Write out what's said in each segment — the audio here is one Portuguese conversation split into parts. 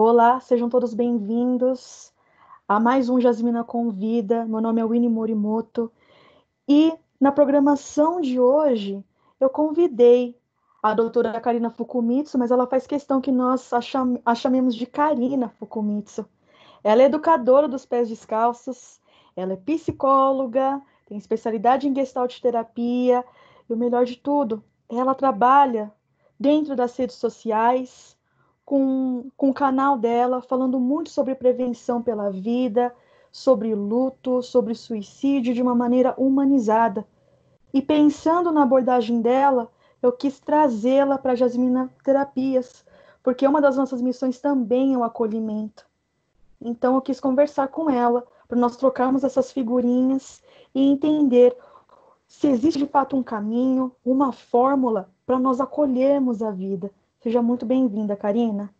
Olá, sejam todos bem-vindos a mais um Jasmina Convida. Meu nome é Winnie Morimoto e na programação de hoje eu convidei a doutora Karina Fukumitsu, mas ela faz questão que nós a chamemos de Karina Fukumitsu. Ela é educadora dos pés descalços, ela é psicóloga, tem especialidade em Gestalt terapia e o melhor de tudo, ela trabalha dentro das redes sociais com o canal dela, falando muito sobre prevenção pela vida, sobre luto, sobre suicídio de uma maneira humanizada. E pensando na abordagem dela, eu quis trazê-la para a Jasmina Terapias, porque uma das nossas missões também é o acolhimento. Então eu quis conversar com ela, para nós trocarmos essas figurinhas e entender se existe de fato um caminho, uma fórmula para nós acolhermos a vida. Seja muito bem-vinda, Karina.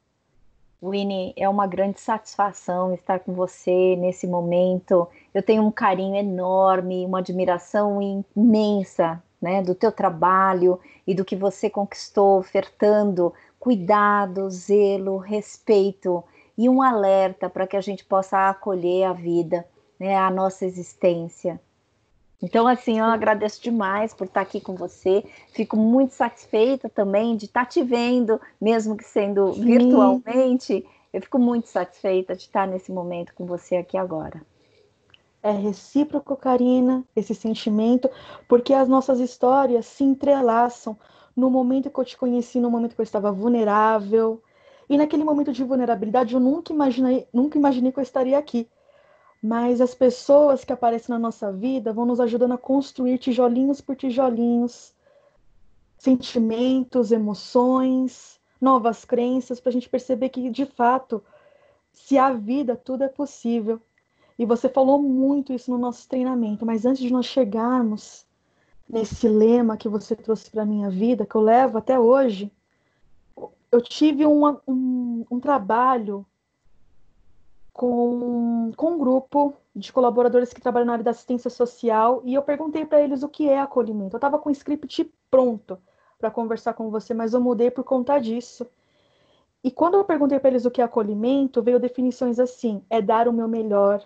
Winnie, é uma grande satisfação estar com você nesse momento. Eu tenho um carinho enorme, uma admiração imensa, né, do teu trabalho e do que você conquistou, ofertando cuidado, zelo, respeito e um alerta para que a gente possa acolher a vida, né, a nossa existência. Então, assim, eu agradeço demais por estar aqui com você. Fico muito satisfeita também de estar te vendo, mesmo que sendo Sim, virtualmente. Eu fico muito satisfeita de estar nesse momento com você aqui agora. é recíproco, Karina, esse sentimento, porque as nossas histórias se entrelaçam no momento que eu te conheci, no momento que eu estava vulnerável. E naquele momento de vulnerabilidade, eu nunca imaginei que eu estaria aqui. Mas as pessoas que aparecem na nossa vida vão nos ajudando a construir tijolinhos por tijolinhos, sentimentos, emoções, novas crenças, para a gente perceber que, de fato, se há vida, tudo é possível. E você falou muito isso no nosso treinamento, mas antes de nós chegarmos nesse lema que você trouxe para a minha vida, que eu levo até hoje, eu tive um trabalho com um grupo de colaboradores que trabalham na área da assistência social e eu perguntei para eles o que é acolhimento. Eu estava com o script pronto para conversar com você, mas eu mudei por conta disso. E quando eu perguntei para eles o que é acolhimento, veio definições assim: é dar o meu melhor.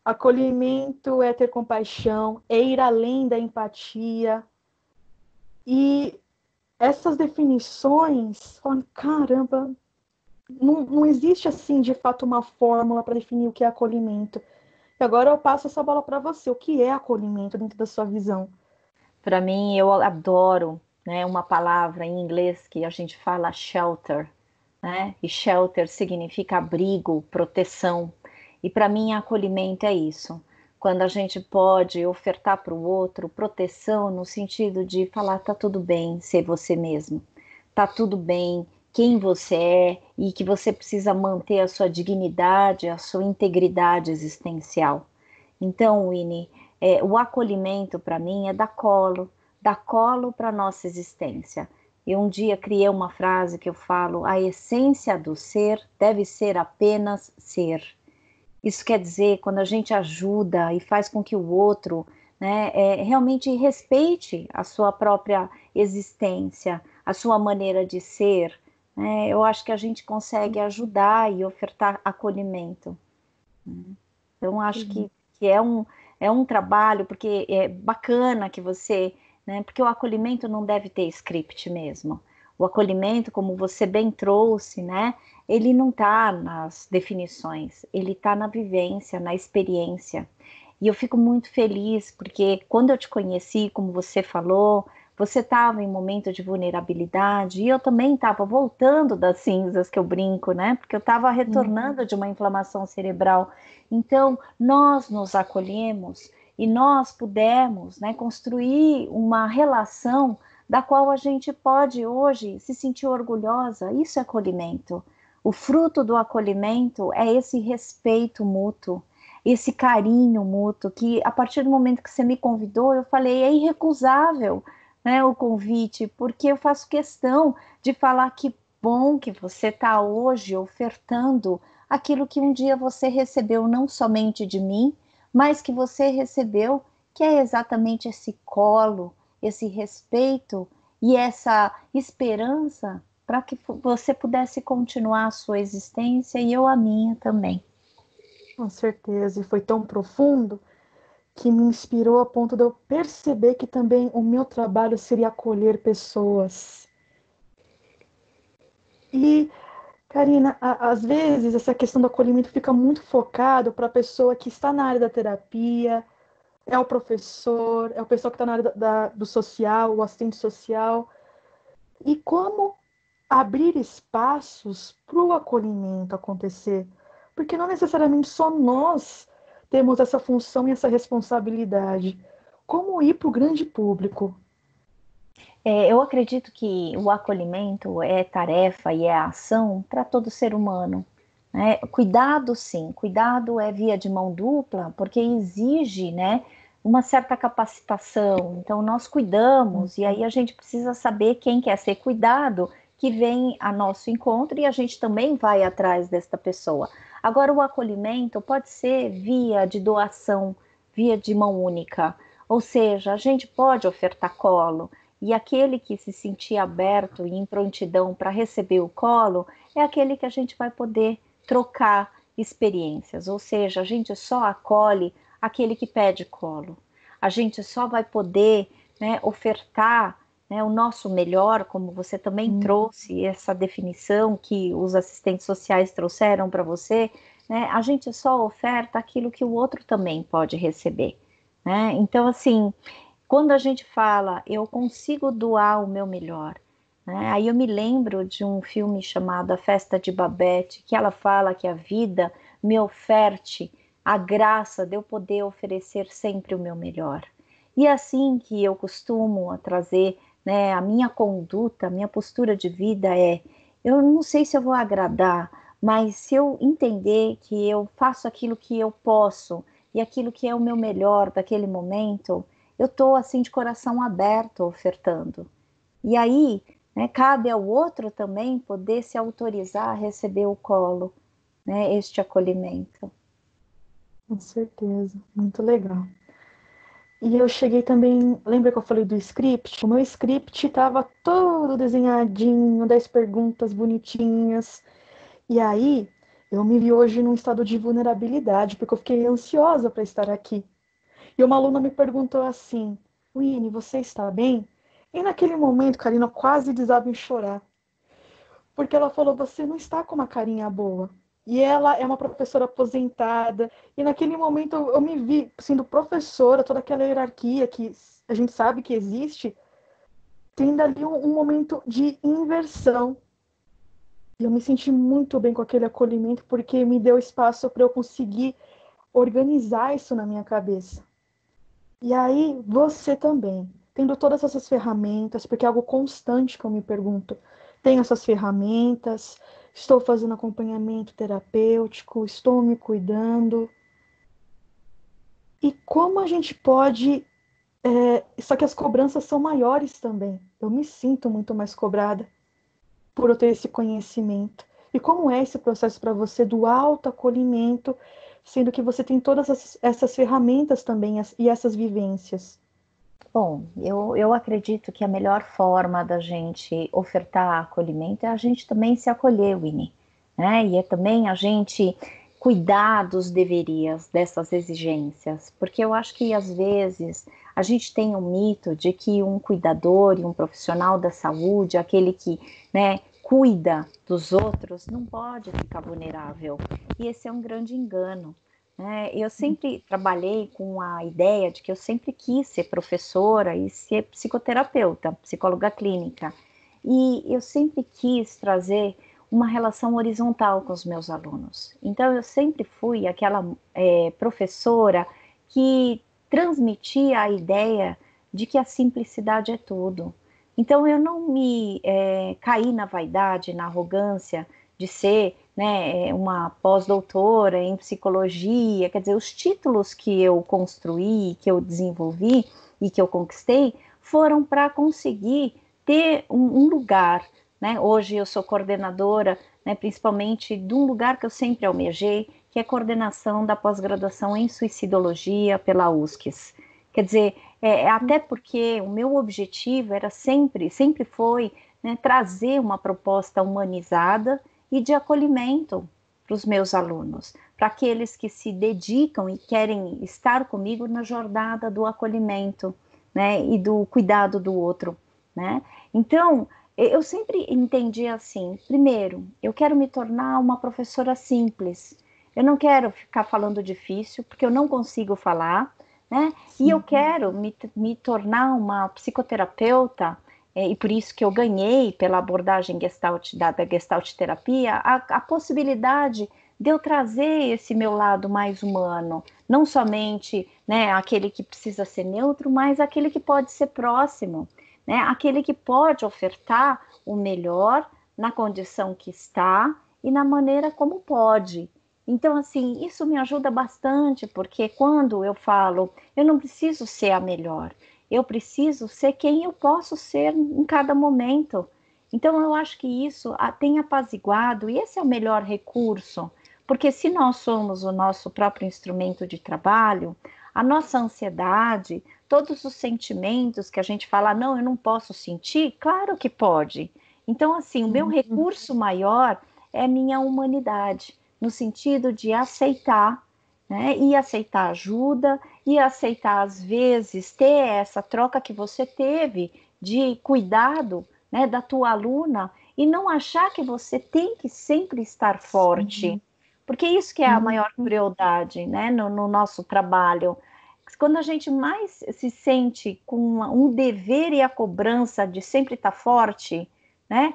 Acolhimento é ter compaixão, é ir além da empatia. E essas definições, falam, caramba, não existe assim de fato uma fórmula para definir o que é acolhimento. E agora eu passo essa bola para você. O que é acolhimento dentro da sua visão? Para mim, eu adoro, né, uma palavra em inglês que a gente fala shelter, né? E shelter significa abrigo, proteção. E para mim, acolhimento é isso. Quando a gente pode ofertar para o outro proteção no sentido de falar, tá tudo bem ser você mesmo. Tá tudo bem quem você é e que você precisa manter a sua dignidade, a sua integridade existencial. Então, Winnie, o acolhimento para mim é dar colo para a nossa existência. E um dia criei uma frase que eu falo: a essência do ser deve ser apenas ser. Isso quer dizer, quando a gente ajuda e faz com que o outro, né, realmente respeite a sua própria existência, a sua maneira de ser, né, eu acho que a gente consegue ajudar e ofertar acolhimento. Então, acho que é um trabalho, porque é bacana que você, né? Porque o acolhimento não deve ter script mesmo. O acolhimento, como você bem trouxe, né? Ele não está nas definições, ele está na vivência, na experiência. E eu fico muito feliz, porque quando eu te conheci, como você falou, você estava em momento de vulnerabilidade e eu também estava voltando das cinzas que eu brinco, né? Porque eu estava retornando de uma inflamação cerebral. Então, nós nos acolhemos e nós pudemos, né, construir uma relação da qual a gente pode hoje se sentir orgulhosa. Isso é acolhimento. O fruto do acolhimento é esse respeito mútuo, esse carinho mútuo, que a partir do momento que você me convidou, eu falei, é irrecusável, né, o convite, porque eu faço questão de falar que bom que você está hoje ofertando aquilo que um dia você recebeu não somente de mim, mas que você recebeu, que é exatamente esse colo, esse respeito e essa esperança para que você pudesse continuar a sua existência e eu a minha também. Com certeza, e foi tão profundo que me inspirou a ponto de eu perceber que também o meu trabalho seria acolher pessoas. E, Karina, às vezes essa questão do acolhimento fica muito focado para a pessoa que está na área da terapia, é o professor, é o pessoal que está na área do social, o assistente social. E como abrir espaços para o acolhimento acontecer? Porque não necessariamente só nós temos essa função e essa responsabilidade. Como ir para o grande público? Eu acredito que o acolhimento é tarefa e é ação para todo ser humano, né? Cuidado, sim, cuidado é via de mão dupla, porque exige, né, uma certa capacitação. Então, nós cuidamos, e aí a gente precisa saber quem quer ser cuidado, que vem a nosso encontro e a gente também vai atrás desta pessoa. Agora, o acolhimento pode ser via de doação, via de mão única, ou seja, a gente pode ofertar colo. E aquele que se sentir aberto e em prontidão para receber o colo é aquele que a gente vai poder trocar experiências, ou seja, a gente só acolhe aquele que pede colo. A gente só vai poder, né, ofertar, né, o nosso melhor, como você também trouxe essa definição que os assistentes sociais trouxeram para você, né, a gente só oferta aquilo que o outro também pode receber. Né? Então, assim, quando a gente fala, eu consigo doar o meu melhor, né? Aí eu me lembro de um filme chamado A Festa de Babette, que ela fala que a vida me oferte a graça de eu poder oferecer sempre o meu melhor. E é assim que eu costumo a trazer, né, a minha conduta, a minha postura de vida é, eu não sei se eu vou agradar, mas se eu entender que eu faço aquilo que eu posso e aquilo que é o meu melhor daquele momento, eu estou assim de coração aberto ofertando. E aí, né, cabe ao outro também poder se autorizar a receber o colo, né, este acolhimento. Com certeza, muito legal. E eu cheguei também, lembra que eu falei do script? O meu script estava todo desenhadinho, 10 perguntas bonitinhas. E aí, eu me vi hoje num estado de vulnerabilidade, porque eu fiquei ansiosa para estar aqui. E uma aluna me perguntou assim: Winnie, você está bem? E naquele momento, Karina, eu quase desaba em chorar. Porque ela falou: você não está com uma carinha boa. E ela é uma professora aposentada. E naquele momento eu me vi sendo professora, toda aquela hierarquia que a gente sabe que existe, tendo ali um momento de inversão. E eu me senti muito bem com aquele acolhimento, porque me deu espaço para eu conseguir organizar isso na minha cabeça. E aí, você também, tendo todas essas ferramentas, porque é algo constante que eu me pergunto, tenho essas ferramentas, estou fazendo acompanhamento terapêutico, estou me cuidando. E como a gente pode. Só que as cobranças são maiores também. Eu me sinto muito mais cobrada por eu ter esse conhecimento. E como é esse processo para você do autoacolhimento, sendo que você tem todas essas ferramentas também e essas vivências? Bom, eu acredito que a melhor forma da gente ofertar acolhimento é a gente também se acolher, Winnie, né? E é também a gente cuidar dos deverias, dessas exigências, porque eu acho que às vezes a gente tem um mito de que um cuidador e um profissional da saúde, aquele que, né, cuida dos outros, não pode ficar vulnerável. E esse é um grande engano. Eu sempre trabalhei com a ideia de que eu sempre quis ser professora e ser psicoterapeuta, psicóloga clínica. E eu sempre quis trazer uma relação horizontal com os meus alunos. Então, eu sempre fui aquela professora que transmitia a ideia de que a simplicidade é tudo. Então, eu não me caí na vaidade, na arrogância de ser, né, uma pós-doutora em psicologia, quer dizer, os títulos que eu construí, que eu desenvolvi e que eu conquistei foram para conseguir ter um lugar, né? Hoje eu sou coordenadora, né, principalmente de um lugar que eu sempre almejei, que é coordenação da pós-graduação em suicidologia pela USCS. Quer dizer, até porque o meu objetivo era sempre foi né, trazer uma proposta humanizada e de acolhimento para os meus alunos, para aqueles que se dedicam e querem estar comigo na jornada do acolhimento, né, e do cuidado do outro, né? Então, eu sempre entendi assim, primeiro, eu quero me tornar uma professora simples, eu não quero ficar falando difícil, porque eu não consigo falar, né? E eu quero me tornar uma psicoterapeuta, e por isso que eu ganhei pela abordagem Gestalt, da Gestalt terapia, a possibilidade de eu trazer esse meu lado mais humano, não somente, né, aquele que precisa ser neutro, mas aquele que pode ser próximo, né, aquele que pode ofertar o melhor na condição que está e na maneira como pode. Então, assim, isso me ajuda bastante, porque quando eu falo, eu não preciso ser a melhor, eu preciso ser quem eu posso ser em cada momento. Então, eu acho que isso tem apaziguado, e esse é o melhor recurso, porque se nós somos o nosso próprio instrumento de trabalho, a nossa ansiedade, todos os sentimentos que a gente fala, não, eu não posso sentir, claro que pode. Então, assim, o meu recurso maior é minha humanidade, no sentido de aceitar, né, e aceitar ajuda, e aceitar, às vezes, ter essa troca que você teve de cuidado, né, da tua aluna, e não achar que você tem que sempre estar forte, porque isso que é a maior crueldade, né, no nosso trabalho. Quando a gente mais se sente com um dever e a cobrança de sempre estar forte, né,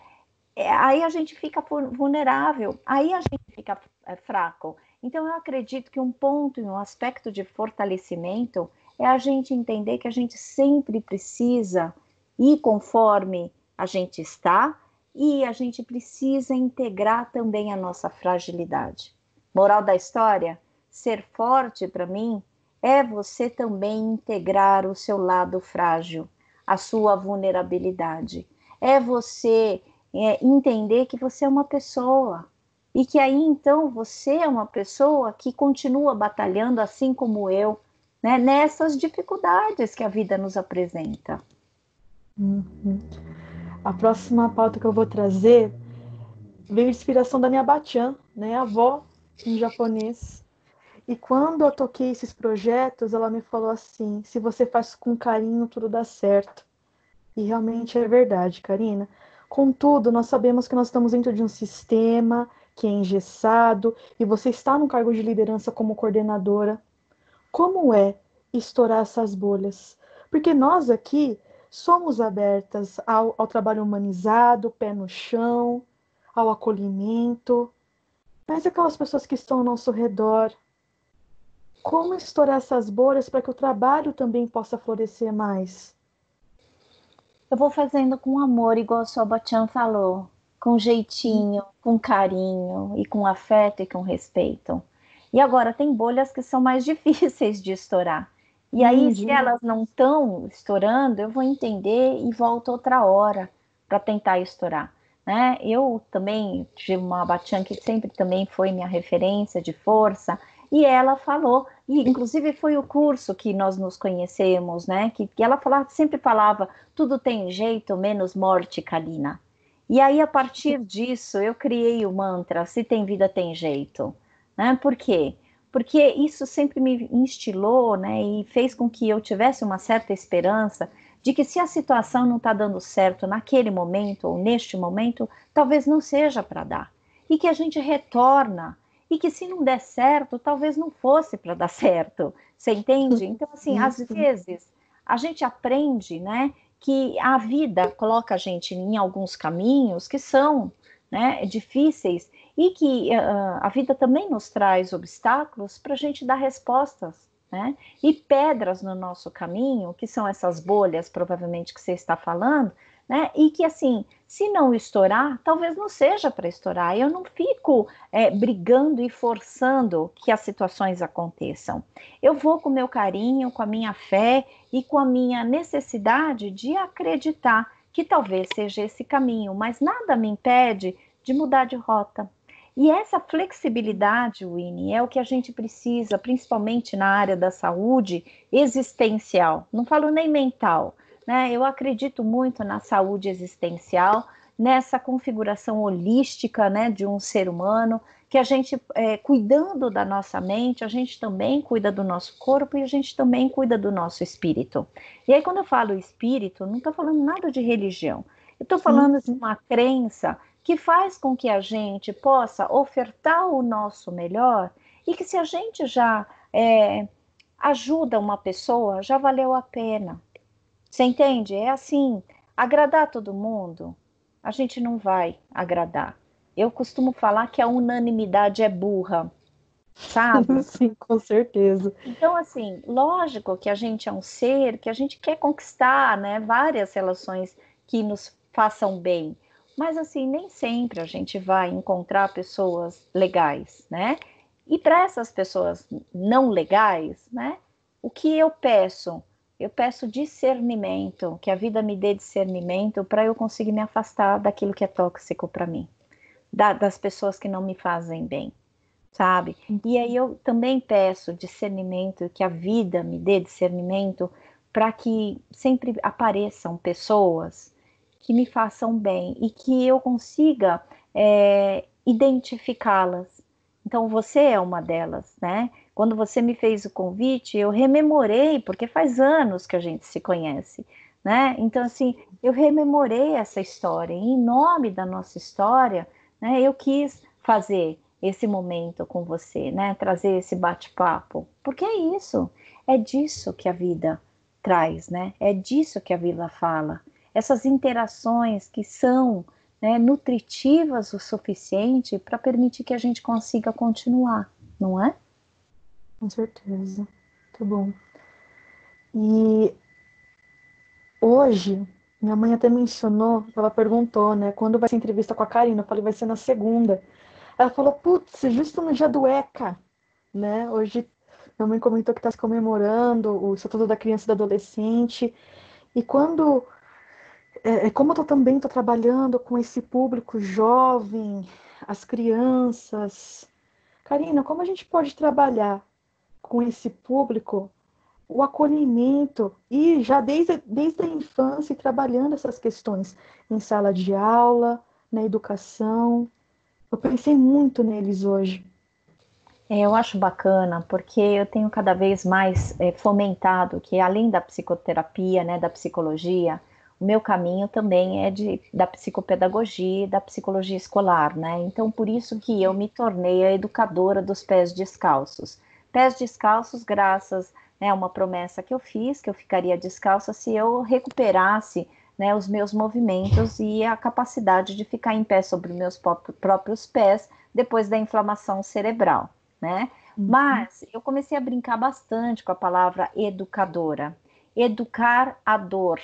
aí a gente fica vulnerável, aí a gente fica fraco. Então, eu acredito que um ponto e um aspecto de fortalecimento é a gente entender que a gente sempre precisa ir conforme a gente está e a gente precisa integrar também a nossa fragilidade. Moral da história: ser forte para mim é você também integrar o seu lado frágil, a sua vulnerabilidade. É você entender que você é uma pessoa e que aí então você é uma pessoa que continua batalhando assim como eu, né, nessas dificuldades que a vida nos apresenta. A próxima pauta que eu vou trazer veio inspiração da minha Bachan, né, avó em japonês. E quando eu toquei esses projetos, ela me falou assim: se você faz com carinho, tudo dá certo. E realmente é verdade, Karina. Contudo, nós sabemos que nós estamos dentro de um sistema que é engessado e você está no cargo de liderança como coordenadora. Como é estourar essas bolhas? Porque nós aqui somos abertas ao trabalho humanizado, pé no chão, ao acolhimento, mas aquelas pessoas que estão ao nosso redor, como estourar essas bolhas para que o trabalho também possa florescer mais? Eu vou fazendo com amor, igual a sua Bachan falou, com jeitinho, com carinho e com afeto e com respeito. E agora tem bolhas que são mais difíceis de estourar. E aí, se Demais. elas não estão estourando, eu vou entender e volto outra hora para tentar estourar, né? Eu também tive uma Bachan que sempre também foi minha referência de força, e ela falou, e inclusive foi o curso que nós nos conhecemos, né? Que ela falava, sempre falava, tudo tem jeito, menos morte, Kalina. E aí, a partir disso, eu criei o mantra, se tem vida, tem jeito. Né? Por quê? Porque isso sempre me instilou, né, e fez com que eu tivesse uma certa esperança de que se a situação não está dando certo naquele momento ou neste momento, talvez não seja para dar. E que a gente retorna. E que se não der certo, talvez não fosse para dar certo. Você entende? Então, assim, às Isso. vezes a gente aprende, né, que a vida coloca a gente em alguns caminhos que são, né, difíceis e que a vida também nos traz obstáculos para a gente dar respostas, né? E pedras no nosso caminho, que são essas bolhas, provavelmente, que você está falando, né? E que, assim, se não estourar, talvez não seja para estourar. Eu não fico brigando e forçando que as situações aconteçam. Eu vou com o meu carinho, com a minha fé e com a minha necessidade de acreditar que talvez seja esse caminho, mas nada me impede de mudar de rota. E essa flexibilidade, Winnie, é o que a gente precisa, principalmente na área da saúde existencial. Não falo nem mental, né? Eu acredito muito na saúde existencial, nessa configuração holística, né, de um ser humano, que a gente, cuidando da nossa mente, a gente também cuida do nosso corpo e a gente também cuida do nosso espírito. E aí, quando eu falo espírito, não estou falando nada de religião, eu estou Sim, falando de sim. uma crença que faz com que a gente possa ofertar o nosso melhor e que se a gente já ajuda uma pessoa, já valeu a pena. Você entende? É assim, agradar todo mundo, a gente não vai agradar. Eu costumo falar que a unanimidade é burra, sabe? Sim, com certeza. Então, assim, lógico que a gente é um ser que a gente quer conquistar, né, várias relações que nos façam bem. Mas, assim, nem sempre a gente vai encontrar pessoas legais, né? E para essas pessoas não legais, né, o que eu peço? Eu peço discernimento, que a vida me dê discernimento para eu conseguir me afastar daquilo que é tóxico para mim, das pessoas que não me fazem bem, sabe? E aí eu também peço discernimento, que a vida me dê discernimento para que sempre apareçam pessoas que me façam bem e que eu consiga identificá-las. Então você é uma delas, né? Quando você me fez o convite, eu rememorei, porque faz anos que a gente se conhece, né? Então, assim, eu rememorei essa história, e em nome da nossa história, né, eu quis fazer esse momento com você, né? Trazer esse bate-papo. Porque é isso, é disso que a vida traz, né? É disso que a vida fala. Essas interações que são, né, nutritivas o suficiente para permitir que a gente consiga continuar, não é? Com certeza. Muito bom. E hoje, minha mãe até mencionou, ela perguntou, né, quando vai ser entrevista com a Karina? Eu falei, vai ser na segunda. Ela falou, putz, justo no dia do ECA, né? Hoje, minha mãe comentou que está se comemorando o Estatuto da Criança e do Adolescente. E quando, como eu também estou trabalhando com esse público jovem, as crianças, Karina, como a gente pode trabalhar com esse público o acolhimento e já desde a infância trabalhando essas questões em sala de aula, na educação. Eu pensei muito neles hoje. Eu acho bacana, porque eu tenho cada vez mais fomentado que, além da psicoterapia, né, da psicologia, o meu caminho também é da psicopedagogia e da psicologia escolar, né? Então, por isso que eu me tornei a educadora dos pés descalços. Pés descalços, graças, né, a uma promessa que eu fiz, que eu ficaria descalça se eu recuperasse, né, os meus movimentos e a capacidade de ficar em pé sobre os meus próprios pés depois da inflamação cerebral, né? Uhum. Mas eu comecei a brincar bastante com a palavra educadora. Educar a dor,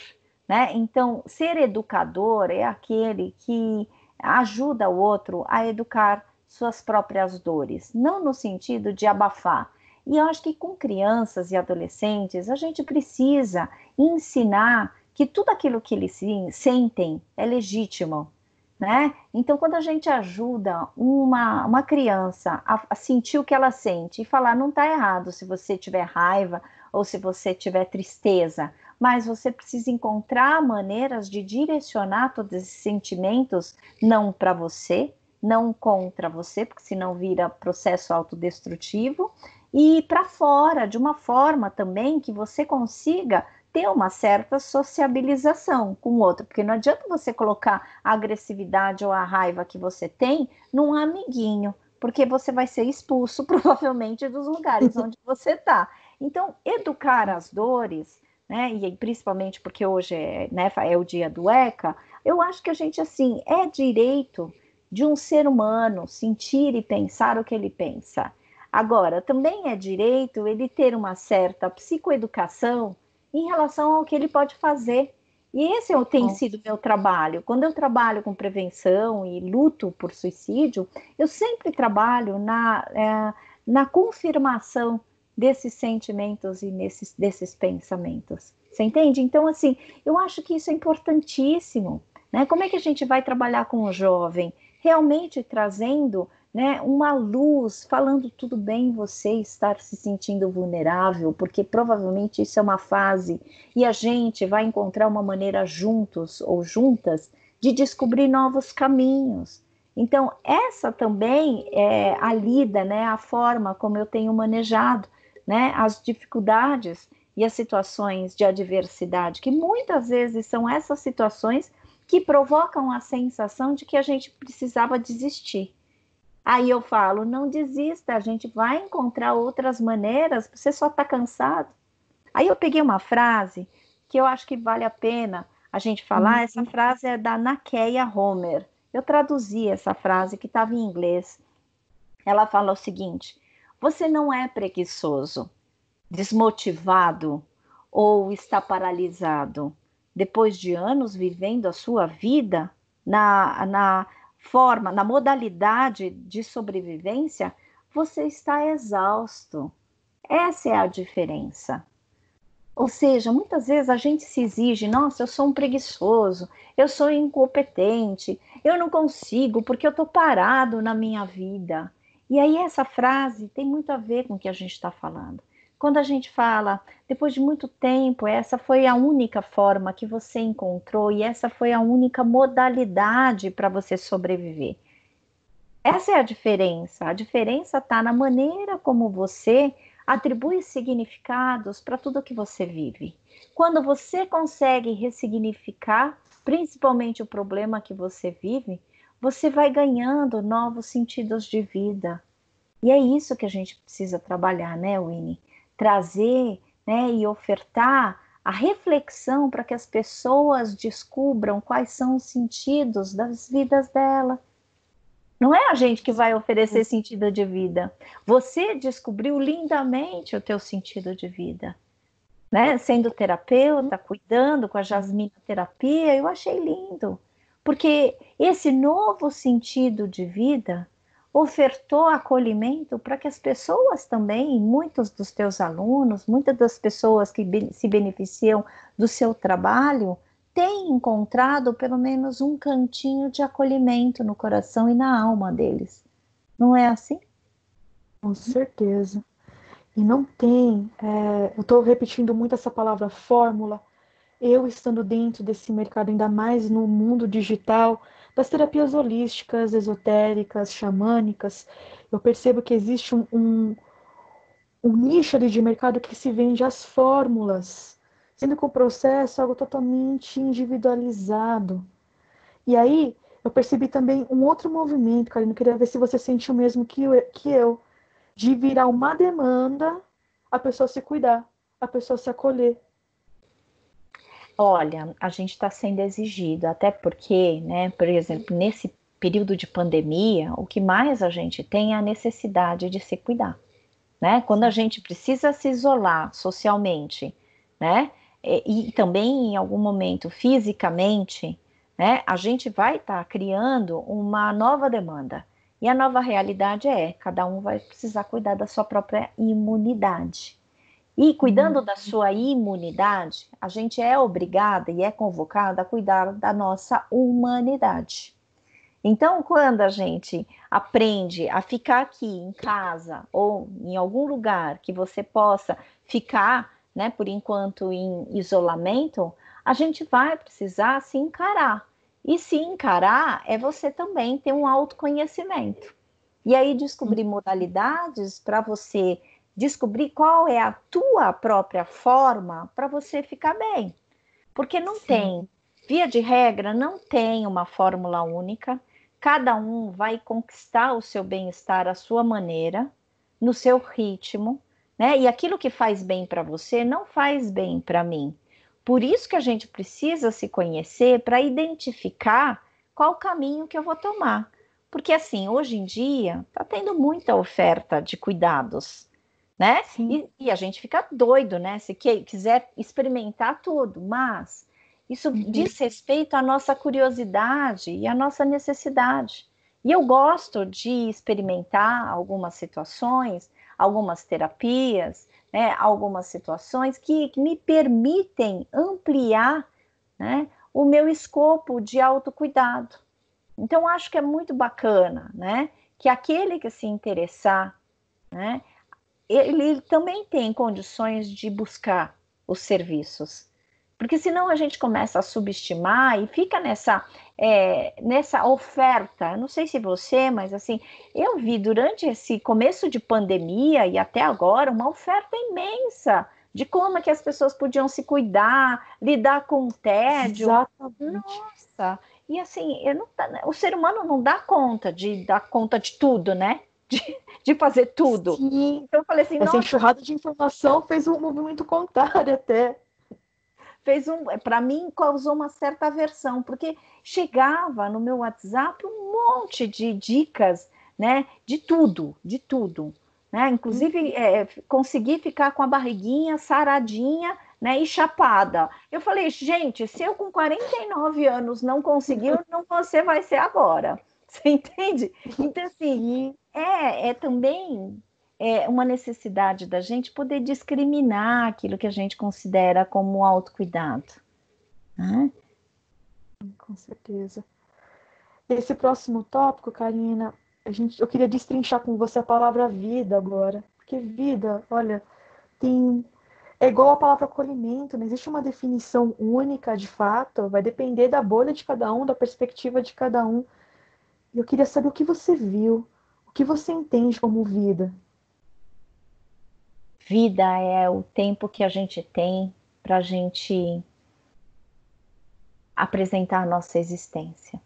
né? Então, ser educador é aquele que ajuda o outro a educar suas próprias dores, não no sentido de abafar. E eu acho que com crianças e adolescentes, a gente precisa ensinar que tudo aquilo que eles sentem é legítimo, né? Então, quando a gente ajuda uma criança a sentir o que ela sente e falar, não está errado se você tiver raiva ou se você tiver tristeza, mas você precisa encontrar maneiras de direcionar todos esses sentimentos não para você, não contra você, porque senão vira processo autodestrutivo, e para fora, de uma forma também que você consiga ter uma certa sociabilização com o outro, porque não adianta você colocar a agressividade ou a raiva que você tem num amiguinho, porque você vai ser expulso provavelmente dos lugares onde você está. Então, educar as dores, né, e principalmente porque hoje né, é o dia do ECA, eu acho que a gente, assim, é direito de um ser humano sentir e pensar o que ele pensa. Agora, também é direito ele ter uma certa psicoeducação em relação ao que ele pode fazer. E esse tem Bom, sido meu trabalho. Quando eu trabalho com prevenção e luto por suicídio, eu sempre trabalho na confirmação desses sentimentos e desses pensamentos. Você entende? Então, assim, eu acho que isso é importantíssimo. Né? Como é que a gente vai trabalhar com o jovem? Realmente trazendo, né, uma luz, falando tudo bem você estar se sentindo vulnerável, porque provavelmente isso é uma fase e a gente vai encontrar uma maneira juntos ou juntas de descobrir novos caminhos. Então, essa também é a lida, né, a forma como eu tenho manejado, né, as dificuldades e as situações de adversidade, que muitas vezes são essas situações que provocam a sensação de que a gente precisava desistir. Aí eu falo, não desista, a gente vai encontrar outras maneiras, você só está cansado. Aí eu peguei uma frase que eu acho que vale a pena a gente falar, essa frase é da Nakeia Homer. Eu traduzi essa frase que estava em inglês. Ela fala o seguinte: você não é preguiçoso, desmotivado ou está paralisado. Depois de anos vivendo a sua vida na forma, na modalidade de sobrevivência, você está exausto. Essa é a diferença. Ou seja, muitas vezes a gente se exige, nossa, eu sou um preguiçoso, eu sou incompetente, eu não consigo porque eu estou parado na minha vida. E aí essa frase tem muito a ver com o que a gente está falando. Quando a gente fala, depois de muito tempo, essa foi a única forma que você encontrou e essa foi a única modalidade para você sobreviver. Essa é a diferença. A diferença está na maneira como você atribui significados para tudo que você vive. Quando você consegue ressignificar, principalmente o problema que você vive, você vai ganhando novos sentidos de vida. E é isso que a gente precisa trabalhar, né, Winnie? Trazer, né, e ofertar a reflexão para que as pessoas descubram quais são os sentidos das vidas dela. Não é a gente que vai oferecer sentido de vida. Você descobriu lindamente o teu sentido de vida, né? Sendo terapeuta, cuidando com a Jasmina Terapia, eu achei lindo. Porque esse novo sentido de vida ofertou acolhimento para que as pessoas também, muitos dos teus alunos, muitas das pessoas que se beneficiam do seu trabalho, têm encontrado pelo menos um cantinho de acolhimento no coração e na alma deles. Não é assim? Com certeza. E não tem, eu estou repetindo muito essa palavra fórmula. Eu estando dentro desse mercado, ainda mais no mundo digital, das terapias holísticas, esotéricas, xamânicas, eu percebo que existe um nicho ali de mercado que se vende as fórmulas, sendo que o processo é algo totalmente individualizado. E aí, eu percebi também um outro movimento, Karina, eu queria ver se você sente o mesmo que eu, de virar uma demanda a pessoa se cuidar, a pessoa se acolher. Olha, a gente está sendo exigido, até porque, né, por exemplo, nesse período de pandemia, o que mais a gente tem é a necessidade de se cuidar, né? Quando a gente precisa se isolar socialmente, né, e também em algum momento fisicamente, né, a gente vai estar criando uma nova demanda. E a nova realidade é, cada um vai precisar cuidar da sua própria imunidade. E cuidando da sua imunidade, a gente é obrigada e é convocada a cuidar da nossa humanidade. Então, quando a gente aprende a ficar aqui em casa ou em algum lugar que você possa ficar, né, por enquanto em isolamento, a gente vai precisar se encarar. E se encarar é você também ter um autoconhecimento. E aí descobrir modalidades para você descobrir qual é a tua própria forma para você ficar bem. Porque não tem, via de regra, não tem uma fórmula única. Cada um vai conquistar o seu bem-estar à sua maneira, no seu ritmo, né? E aquilo que faz bem para você não faz bem para mim. Por isso que a gente precisa se conhecer para identificar qual caminho que eu vou tomar. Porque assim, hoje em dia, está tendo muita oferta de cuidados, né? Sim. E a gente fica doido, né? Se quiser experimentar tudo, mas isso diz respeito à nossa curiosidade e à nossa necessidade. E eu gosto de experimentar algumas situações, algumas terapias, né, algumas situações que me permitem ampliar, né, o meu escopo de autocuidado. Então, acho que é muito bacana, né, que aquele que se interessar, né, ele também tem condições de buscar os serviços. Porque senão a gente começa a subestimar e fica nessa oferta. Eu não sei se você, mas assim, eu vi durante esse começo de pandemia e até agora uma oferta imensa de como é que as pessoas podiam se cuidar, lidar com o tédio. Exatamente. Nossa, e assim, o ser humano não dá conta de dar conta de tudo, né? De, de fazer tudo. Sim, Então eu falei assim, essa nossa, enxurrada de informação fez um movimento contrário até. para mim causou uma certa aversão, porque chegava no meu WhatsApp um monte de dicas, né, de tudo, né, inclusive consegui ficar com a barriguinha saradinha, né, e chapada. Eu falei, gente, se eu com 49 anos não conseguiu, não você vai ser agora. Você entende? Então, assim, Sim, é também uma necessidade da gente poder discriminar aquilo que a gente considera como autocuidado, né? com certeza. Esse próximo tópico, Karina, eu queria destrinchar com você a palavra vida agora. Porque vida, olha, é igual a palavra acolhimento, não existe uma definição única de fato, vai depender da bolha de cada um, da perspectiva de cada um. E eu queria saber o que você viu, o que você entende como vida. Vida é o tempo que a gente tem para a gente apresentar a nossa existência.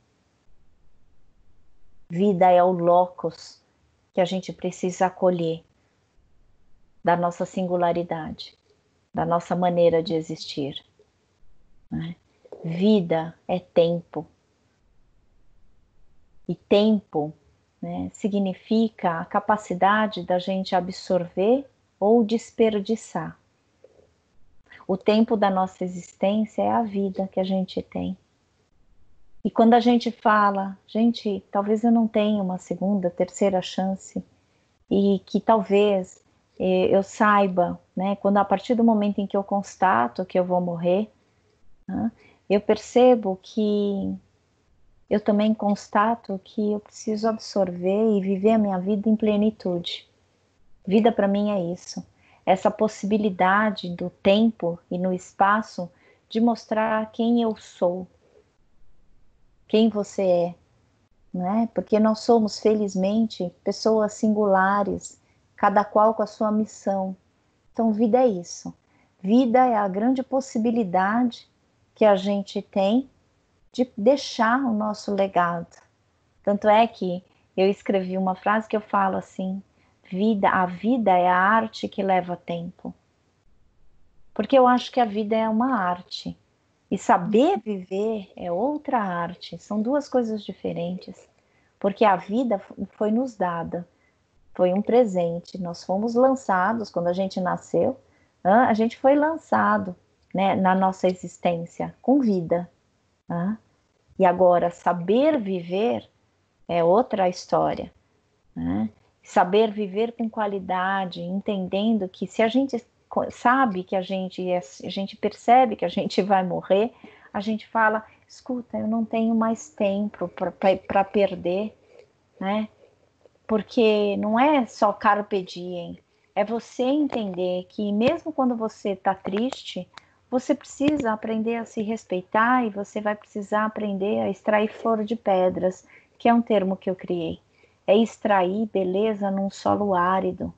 Vida é o locus que a gente precisa acolher da nossa singularidade, da nossa maneira de existir, né? Vida é tempo. E tempo, né, significa a capacidade da gente absorver ou desperdiçar. O tempo da nossa existência é a vida que a gente tem. E quando a gente fala, gente, talvez eu não tenha uma segunda, terceira chance, e que talvez eu saiba, né, quando a partir do momento em que eu constato que eu vou morrer, né, eu percebo que eu também constato que eu preciso absorver e viver a minha vida em plenitude. Vida para mim é isso, essa possibilidade do tempo e no espaço de mostrar quem eu sou, quem você é, né? Porque nós somos, felizmente, pessoas singulares, cada qual com a sua missão. Então, vida é isso. Vida é a grande possibilidade que a gente tem de deixar o nosso legado. Tanto é que eu escrevi uma frase que eu falo assim: a vida é a arte que leva tempo. Porque eu acho que a vida é uma arte. E saber viver é outra arte. São duas coisas diferentes. Porque a vida foi nos dada, foi um presente. Nós fomos lançados, quando a gente nasceu, a gente foi lançado, né, na nossa existência com vida. E agora, saber viver é outra história, né? Saber viver com qualidade, entendendo que se a gente sabe que a gente percebe que a gente vai morrer, a gente fala, escuta, eu não tenho mais tempo para perder, né? Porque não é só carpe diem, é você entender que mesmo quando você está triste, você precisa aprender a se respeitar e você vai precisar aprender a extrair flor de pedras, que é um termo que eu criei. É extrair beleza num solo árido,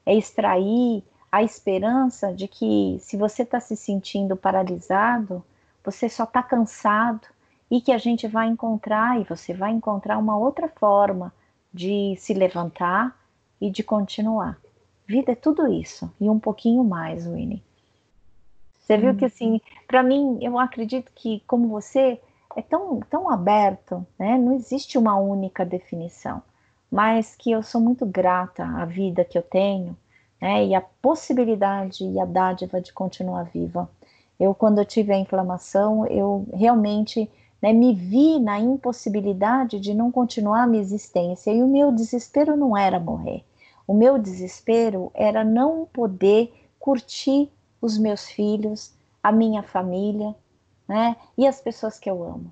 é extrair a esperança de que se você está se sentindo paralisado, você só está cansado e que a gente vai encontrar e você vai encontrar uma outra forma de se levantar e de continuar. Vida é tudo isso e um pouquinho mais, Winnie. Você viu que Sim, assim, para mim, eu acredito que como você é tão aberto, né? Não existe uma única definição, mas que eu sou muito grata à vida que eu tenho, né? E a possibilidade e a dádiva de continuar viva. Quando eu tive a inflamação, eu realmente, né, me vi na impossibilidade de não continuar a minha existência. E o meu desespero não era morrer. O meu desespero era não poder curtir os meus filhos, a minha família, né? E as pessoas que eu amo.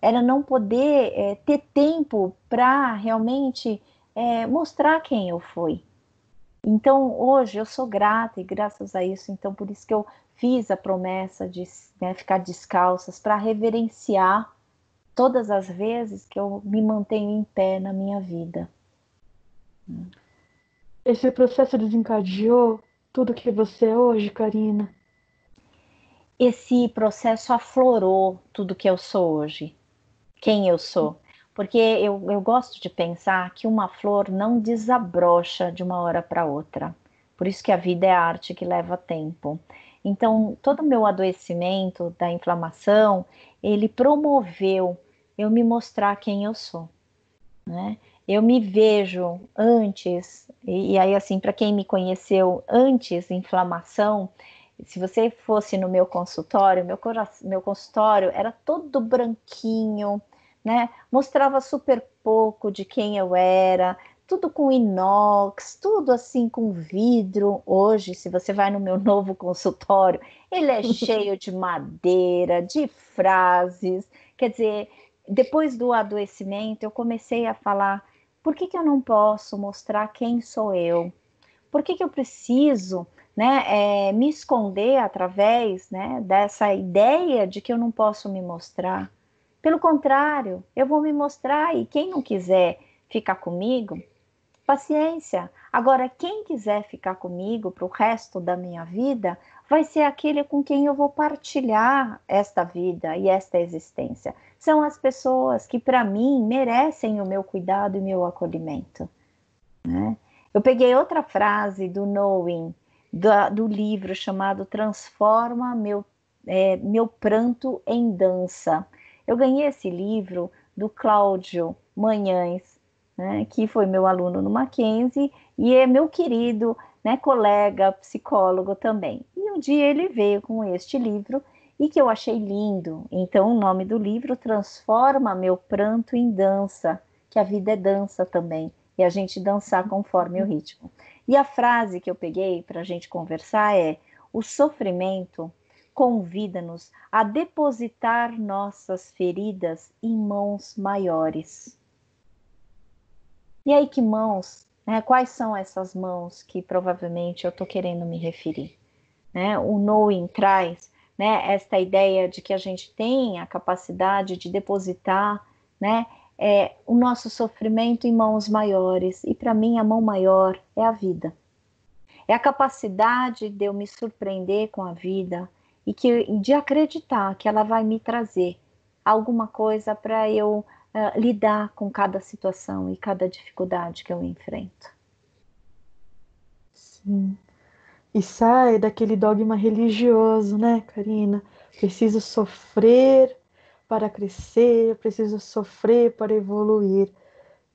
Era não poder ter tempo para realmente mostrar quem eu fui. Então, hoje eu sou grata e graças a isso, então por isso que eu fiz a promessa de, né, ficar descalças para reverenciar todas as vezes que eu me mantenho em pé na minha vida. Esse processo desencadeou tudo que você é hoje, Karina? Esse processo aflorou tudo que eu sou hoje, quem eu sou. Porque eu gosto de pensar que uma flor não desabrocha de uma hora para outra. Por isso que a vida é arte que leva tempo. Então, todo o meu adoecimento da inflamação, ele promoveu eu me mostrar quem eu sou, né? Eu me vejo antes, e aí assim, para quem me conheceu antes inflamação, se você fosse no meu consultório, meu consultório era todo branquinho, né? Mostrava super pouco de quem eu era, tudo com inox, tudo assim com vidro. Hoje, se você vai no meu novo consultório, ele é cheio de madeira, de frases. Quer dizer, depois do adoecimento, eu comecei a falar: por que que eu não posso mostrar quem sou eu? Por que que eu preciso, né, me esconder através, né, dessa ideia de que eu não posso me mostrar? Pelo contrário, eu vou me mostrar e quem não quiser ficar comigo, paciência. Agora, quem quiser ficar comigo para o resto da minha vida, vai ser aquele com quem eu vou partilhar esta vida e esta existência. São as pessoas que, para mim, merecem o meu cuidado e meu acolhimento, né? Eu peguei outra frase do Knowing, do livro chamado Transforma Meu Pranto em Dança. Eu ganhei esse livro do Cláudio Manhães, né, que foi meu aluno no Mackenzie e é meu querido, né, colega psicólogo também. E um dia ele veio com este livro e que eu achei lindo. Então o nome do livro Transforma Meu Pranto em Dança, que a vida é dança também e a gente dançar conforme o ritmo. E a frase que eu peguei para a gente conversar é: o sofrimento convida-nos a depositar nossas feridas em mãos maiores. E aí, que mãos? Né? Quais são essas mãos que provavelmente eu estou querendo me referir? Né? O Knowing traz, né, esta ideia de que a gente tem a capacidade de depositar, né, o nosso sofrimento em mãos maiores. E para mim, a mão maior é a vida. É a capacidade de eu me surpreender com a vida e de acreditar que ela vai me trazer alguma coisa para eu lidar com cada situação e cada dificuldade que eu enfrento. Sim. E sai daquele dogma religioso, né, Karina? Preciso sofrer para crescer, preciso sofrer para evoluir.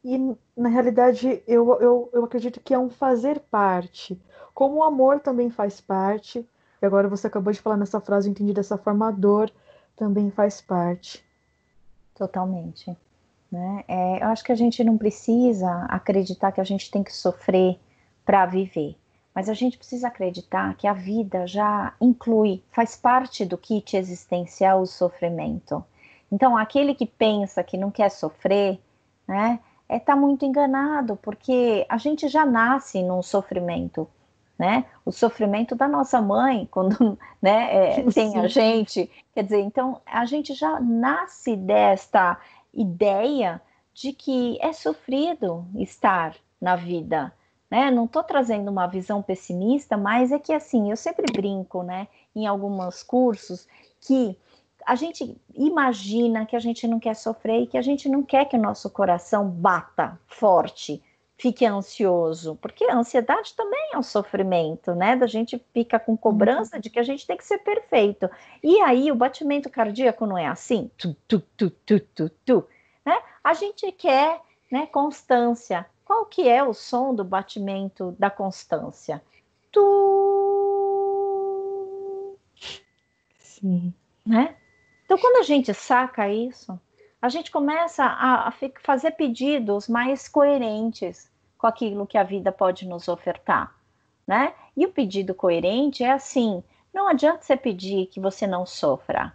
E, na realidade, eu acredito que é um fazer parte. Como o amor também faz parte, e agora você acabou de falar nessa frase, eu entendi dessa forma, a dor também faz parte. Totalmente. Né? Eu acho que a gente não precisa acreditar que a gente tem que sofrer para viver, mas a gente precisa acreditar que a vida já inclui, faz parte do kit existencial o sofrimento. Então, aquele que pensa que não quer sofrer, né, tá muito enganado, porque a gente já nasce num sofrimento. Né? O sofrimento da nossa mãe, quando né, tem a Sim. gente, quer dizer, então a gente já nasce desta ideia de que é sofrido estar na vida, né? Não estou trazendo uma visão pessimista, mas é que assim, eu sempre brinco, né, em alguns cursos, que a gente imagina que a gente não quer sofrer e que a gente não quer que o nosso coração bata forte, fique ansioso, porque a ansiedade também é um sofrimento, né? Da gente fica com cobrança de que a gente tem que ser perfeito. E aí o batimento cardíaco não é assim, né? A gente quer, né, constância. Qual que é o som do batimento da constância? Tu, Sim. né? Então, quando a gente saca isso, a gente começa a fazer pedidos mais coerentes com aquilo que a vida pode nos ofertar, né? E o pedido coerente é assim: não adianta você pedir que você não sofra.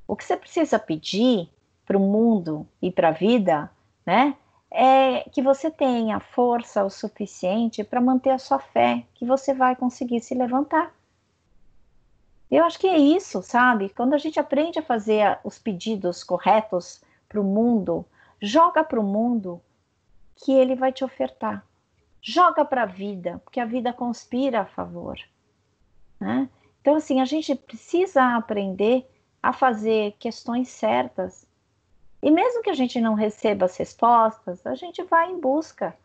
O que você precisa pedir para o mundo e para a vida, né? É que você tenha força o suficiente para manter a sua fé, que você vai conseguir se levantar. Eu acho que é isso, sabe? Quando a gente aprende a fazer os pedidos corretos para o mundo, joga para o mundo que ele vai te ofertar. Joga para a vida, porque a vida conspira a favor, né? Então, assim, a gente precisa aprender a fazer questões certas. E mesmo que a gente não receba as respostas, a gente vai em busca.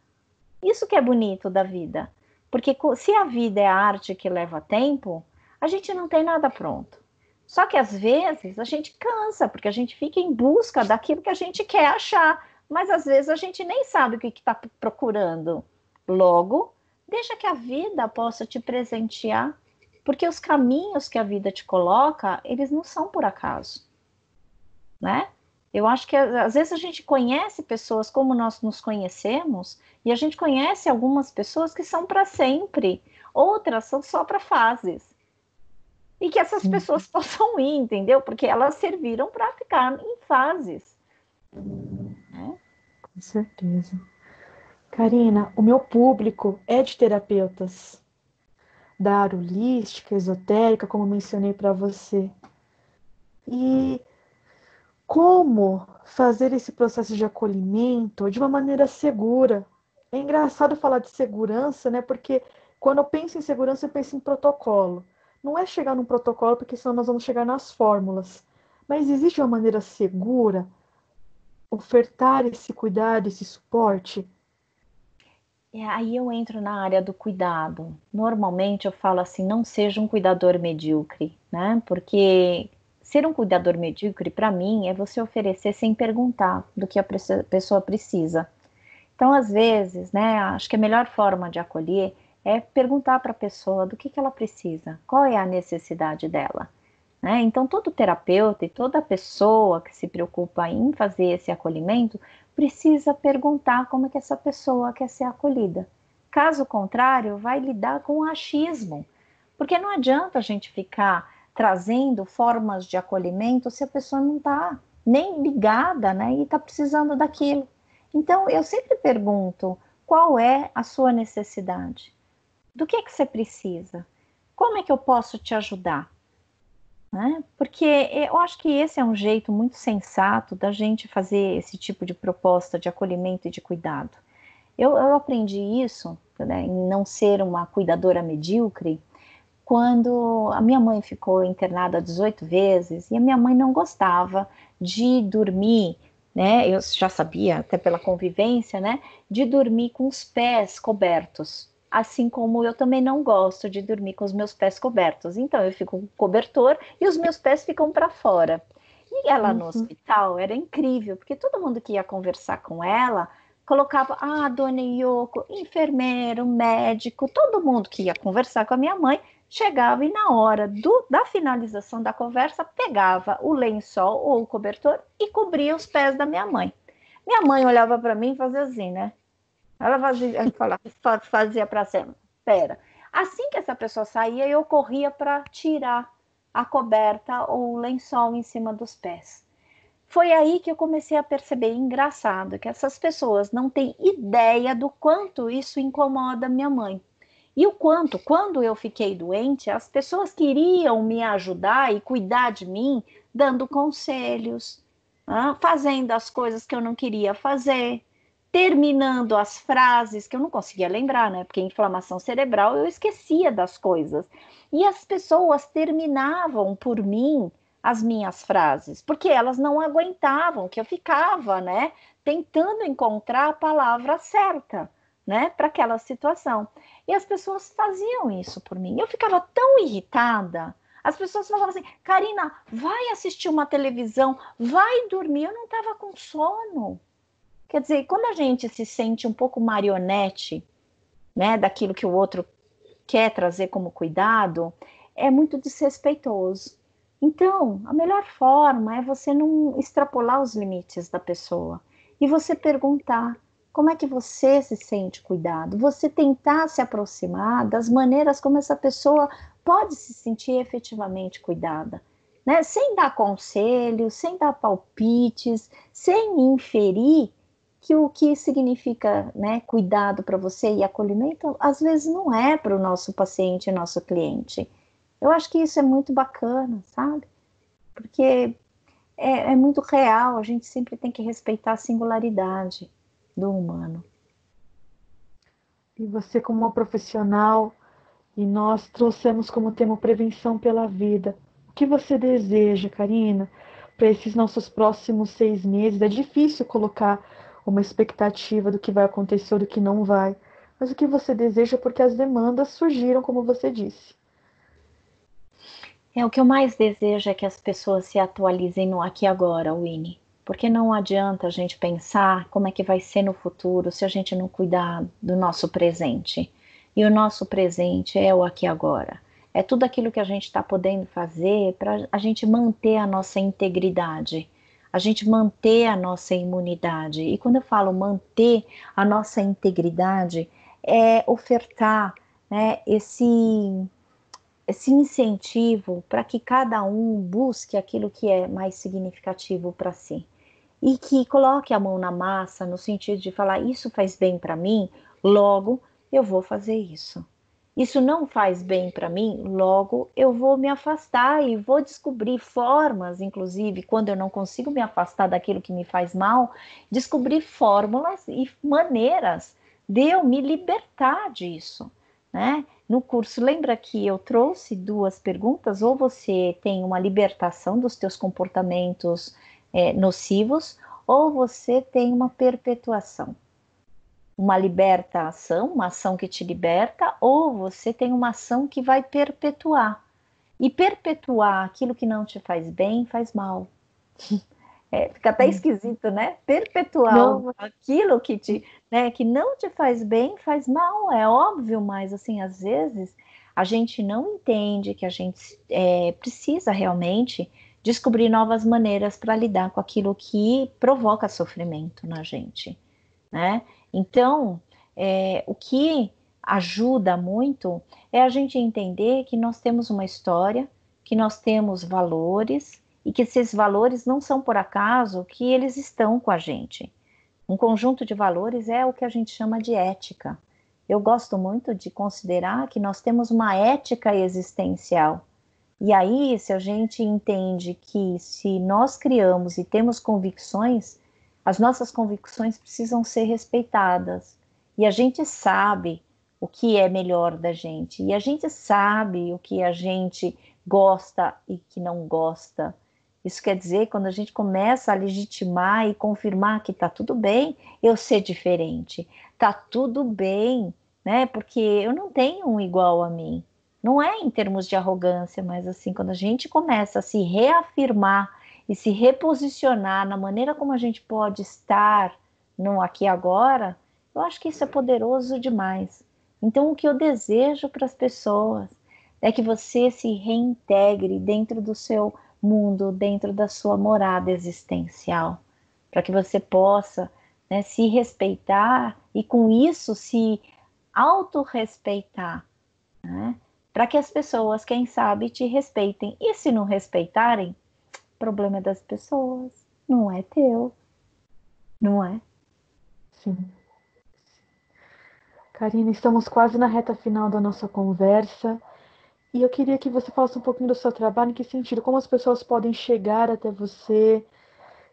Isso que é bonito da vida. Porque se a vida é a arte que leva tempo, a gente não tem nada pronto. Só que às vezes a gente cansa, porque a gente fica em busca daquilo que a gente quer achar, mas às vezes a gente nem sabe o que está procurando. Logo, deixa que a vida possa te presentear, porque os caminhos que a vida te coloca, eles não são por acaso, né? Eu acho que às vezes a gente conhece pessoas como nós nos conhecemos, e a gente conhece algumas pessoas que são para sempre, outras são só para fases. E que essas Sim, pessoas possam ir, entendeu? Porque elas serviram para ficar em fases, né? com certeza. Karina, o meu público é de terapeutas da área holística, esotérica, como mencionei para você. E como fazer esse processo de acolhimento de uma maneira segura? É engraçado falar de segurança, né? Porque quando eu penso em segurança, eu penso em protocolo. Não é chegar num protocolo, porque senão nós vamos chegar nas fórmulas. Mas existe uma maneira segura ofertar esse cuidado, esse suporte? E aí eu entro na área do cuidado. Normalmente eu falo assim, não seja um cuidador medíocre, né? Porque ser um cuidador medíocre, para mim, é você oferecer sem perguntar do que a pessoa precisa. Então, às vezes, né, acho que a melhor forma de acolher é perguntar para a pessoa do que ela precisa, qual é a necessidade dela, né? Então, todo terapeuta e toda pessoa que se preocupa em fazer esse acolhimento precisa perguntar como é que essa pessoa quer ser acolhida. Caso contrário, vai lidar com achismo, porque não adianta a gente ficar trazendo formas de acolhimento se a pessoa não está nem ligada, né, e está precisando daquilo. Então, eu sempre pergunto: qual é a sua necessidade? Do que você precisa? Como é que eu posso te ajudar? Né? Porque eu acho que esse é um jeito muito sensato da gente fazer esse tipo de proposta de acolhimento e de cuidado. Eu aprendi isso, né, em não ser uma cuidadora medíocre, quando a minha mãe ficou internada 18 vezes e a minha mãe não gostava de dormir, né? Eu já sabia, até pela convivência, né? De dormir com os pés cobertos. Assim como eu também não gosto de dormir com os meus pés cobertos. Então eu fico com cobertor e os meus pés ficam para fora. E ela no Uhum. hospital era incrível, porque todo mundo que ia conversar com ela colocava, dona Yoko, enfermeiro, médico, todo mundo que ia conversar com a minha mãe chegava e na hora da finalização da conversa pegava o lençol ou o cobertor e cobria os pés da minha mãe. Minha mãe olhava para mim e fazia assim, né? Ela fazia para cima. Pera. Assim que essa pessoa saía, eu corria para tirar a coberta ou o lençol em cima dos pés. Foi aí que eu comecei a perceber, engraçado, que essas pessoas não têm ideia do quanto isso incomoda minha mãe. E o quanto, quando eu fiquei doente, as pessoas queriam me ajudar e cuidar de mim, dando conselhos, fazendo as coisas que eu não queria fazer, terminando as frases que eu não conseguia lembrar, né? Porque inflamação cerebral eu esquecia das coisas. E as pessoas terminavam por mim as minhas frases, porque elas não aguentavam que eu ficava, né, tentando encontrar a palavra certa, né, para aquela situação. E as pessoas faziam isso por mim. Eu ficava tão irritada. As pessoas falavam assim: Karina, vai assistir uma televisão, vai dormir. Eu não estava com sono. Quer dizer, quando a gente se sente um pouco marionete, né, daquilo que o outro quer trazer como cuidado, é muito desrespeitoso. Então, a melhor forma é você não extrapolar os limites da pessoa e você perguntar como é que você se sente cuidado, você tentar se aproximar das maneiras como essa pessoa pode se sentir efetivamente cuidada, né? Sem dar conselhos, sem dar palpites, sem inferir que o que significa, né, cuidado para você e acolhimento, às vezes não é para o nosso paciente, nosso cliente. Eu acho que isso é muito bacana, sabe? Porque é muito real, a gente sempre tem que respeitar a singularidade do humano. E você, como uma profissional, e nós trouxemos como tema prevenção pela vida. O que você deseja, Karina, para esses nossos próximos 6 meses? É difícil colocar uma expectativa do que vai acontecer ou do que não vai. Mas o que você deseja, porque as demandas surgiram, como você disse. O que eu mais desejo é que as pessoas se atualizem no aqui e agora, Winnie. Porque não adianta a gente pensar como é que vai ser no futuro se a gente não cuidar do nosso presente. E o nosso presente é o aqui e agora. É tudo aquilo que a gente está podendo fazer para a gente manter a nossa integridade, a gente manter a nossa imunidade. E quando eu falo manter a nossa integridade, é ofertar, né, esse incentivo para que cada um busque aquilo que é mais significativo para si. E que coloque a mão na massa no sentido de falar: isso faz bem para mim, logo eu vou fazer isso. Isso não faz bem para mim, logo eu vou me afastar e vou descobrir formas, inclusive, quando eu não consigo me afastar daquilo que me faz mal, descobrir fórmulas e maneiras de eu me libertar disso, né? No curso, lembra que eu trouxe duas perguntas: ou você tem uma libertação dos teus comportamentos nocivos, ou você tem uma perpetuação. Uma libertação, uma ação que te liberta, ou você tem uma ação que vai perpetuar. E perpetuar aquilo que não te faz bem, faz mal. Fica até esquisito, né? Perpetuar Não, aquilo que que não te faz bem, faz mal, é óbvio, mas assim, às vezes a gente não entende que a gente precisa realmente descobrir novas maneiras para lidar com aquilo que provoca sofrimento na gente, né? Então, o que ajuda muito é a gente entender que nós temos uma história, que nós temos valores e que esses valores não são por acaso que eles estão com a gente. Um conjunto de valores é o que a gente chama de ética. Eu gosto muito de considerar que nós temos uma ética existencial. E aí, se a gente entende que se nós criamos e temos convicções, as nossas convicções precisam ser respeitadas. E a gente sabe o que é melhor da gente. E a gente sabe o que a gente gosta e que não gosta. Isso quer dizer, quando a gente começa a legitimar e confirmar que está tudo bem eu ser diferente, está tudo bem, né? Porque eu não tenho um igual a mim. Não é em termos de arrogância, mas assim, quando a gente começa a se reafirmar e se reposicionar na maneira como a gente pode estar no aqui e agora, eu acho que isso é poderoso demais. Então, o que eu desejo para as pessoas é que você se reintegre dentro do seu mundo, dentro da sua morada existencial, para que você possa, né, se respeitar e com isso se autorrespeitar, né? Para que as pessoas, quem sabe, te respeitem. E se não respeitarem, o problema é das pessoas, não é teu, não é? sim. Karina, estamos quase na reta final da nossa conversa. E eu queria que você falasse um pouquinho do seu trabalho, em que sentido, como as pessoas podem chegar até você,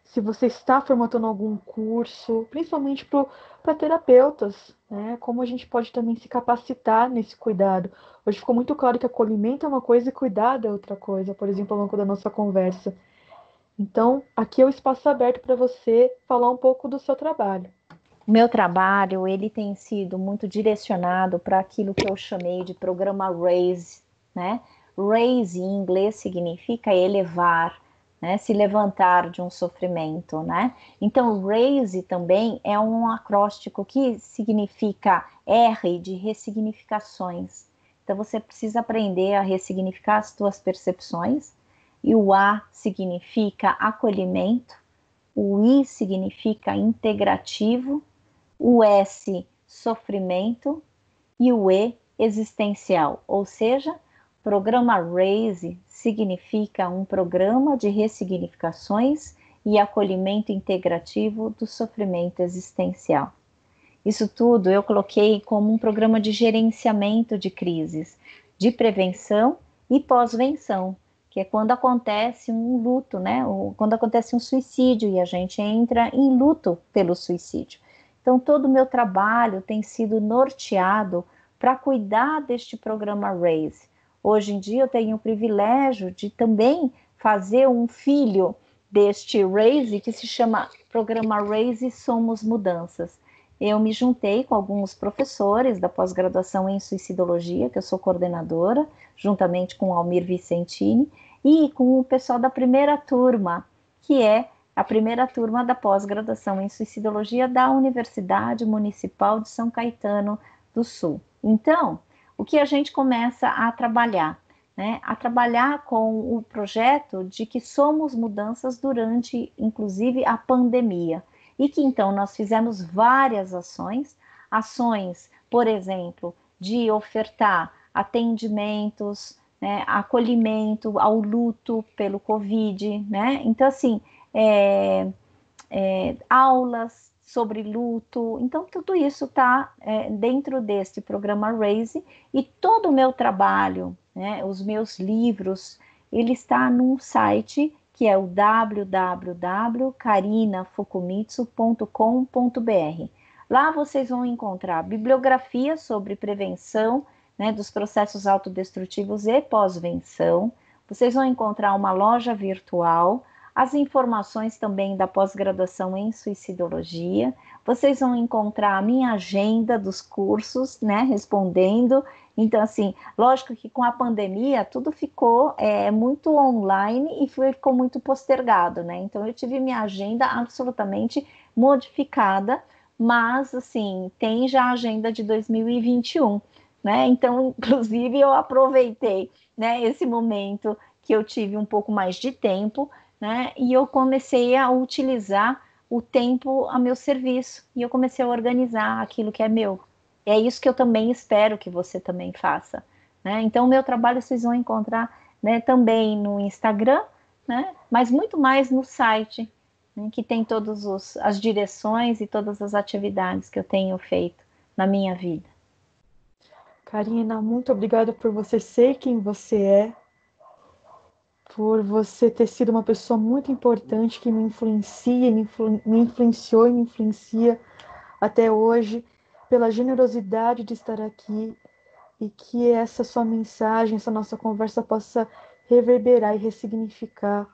se você está formatando algum curso, principalmente para terapeutas, né? Como a gente pode também se capacitar nesse cuidado. Hoje ficou muito claro que acolhimento é uma coisa e cuidado é outra coisa, por exemplo, ao longo da nossa conversa. Então, aqui é o espaço aberto para você falar um pouco do seu trabalho. O meu trabalho, ele tem sido muito direcionado para aquilo que eu chamei de programa RAISE, né? RAISE em inglês significa elevar, né? Se levantar de um sofrimento, né? Então, RAISE também é um acróstico que significa R de ressignificações. Então, você precisa aprender a ressignificar as tuas percepções, e o A significa acolhimento, o I significa integrativo, o S, sofrimento, e o E, existencial. Ou seja, programa RAISE significa um programa de ressignificações e acolhimento integrativo do sofrimento existencial. Isso tudo eu coloquei como um programa de gerenciamento de crises, de prevenção e pós-venção, que é quando acontece um luto, né? Ou quando acontece um suicídio e a gente entra em luto pelo suicídio. Então, todo o meu trabalho tem sido norteado para cuidar deste programa RAISE. Hoje em dia, eu tenho o privilégio de também fazer um filho deste RAISE, que se chama Programa RAISE Somos Mudanças. Eu me juntei com alguns professores da pós-graduação em suicidologia, que eu sou coordenadora, juntamente com o Almir Vicentini, e com o pessoal da primeira turma, que é a primeira turma da pós-graduação em suicidologia da Universidade Municipal de São Caetano do Sul. Então, o que a gente começa a trabalhar? Né? A trabalhar com o projeto de que somos mudanças durante, inclusive, a pandemia. E que então nós fizemos várias ações, por exemplo, de ofertar atendimentos, né, acolhimento ao luto pelo Covid, né? Então, assim, aulas sobre luto. Então, tudo isso está dentro deste programa RAISE e todo o meu trabalho, né, os meus livros, ele está num site que é o www.karinafukumitsu.com.br. Lá vocês vão encontrar bibliografia sobre prevenção, né, dos processos autodestrutivos e pós-venção. Vocês vão encontrar uma loja virtual, as informações também da pós-graduação em suicidologia. Vocês vão encontrar a minha agenda dos cursos, né, respondendo. Então, assim, lógico que com a pandemia tudo ficou muito online e ficou muito postergado, né? Então, eu tive minha agenda absolutamente modificada, mas, assim, tem já a agenda de 2021, né? Então, inclusive, eu aproveitei, né, esse momento que eu tive um pouco mais de tempo, né? E eu comecei a utilizar o tempo a meu serviço e eu comecei a organizar aquilo que é meu. É isso que eu também espero que você também faça, né? Então, o meu trabalho vocês vão encontrar, né, também no Instagram, né? Mas muito mais no site, né, que tem todas as direções e todas as atividades que eu tenho feito na minha vida. Karina, muito obrigada por você ser quem você é, por você ter sido uma pessoa muito importante que me influencia, me influenciou e me influencia até hoje, pela generosidade de estar aqui e que essa sua mensagem, essa nossa conversa possa reverberar e ressignificar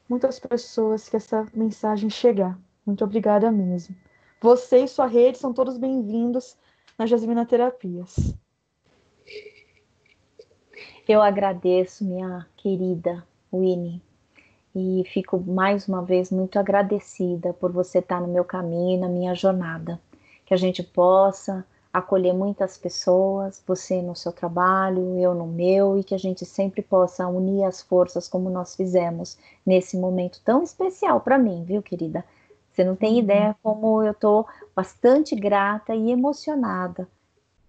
muitas pessoas que essa mensagem chegar. Muito obrigada mesmo. Você e sua rede são todos bem-vindos na Jasmina Terapias. Eu agradeço, minha querida Winnie, e fico mais uma vez muito agradecida por você estar no meu caminho, na minha jornada. Que a gente possa acolher muitas pessoas, você no seu trabalho, eu no meu, e que a gente sempre possa unir as forças como nós fizemos nesse momento tão especial para mim, viu, querida? Você não tem ideia como eu estou bastante grata e emocionada,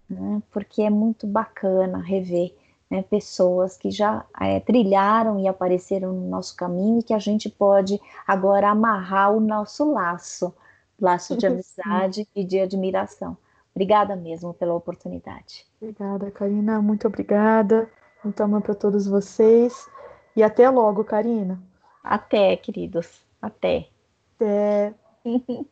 né? Porque é muito bacana rever, né, pessoas que já trilharam e apareceram no nosso caminho e que a gente pode agora amarrar o nosso laço de Sim. amizade e de admiração. Obrigada mesmo pela oportunidade. Obrigada, Karina. Muito obrigada. Muito amor para todos vocês. E até logo, Karina. Até, queridos. Até. Até.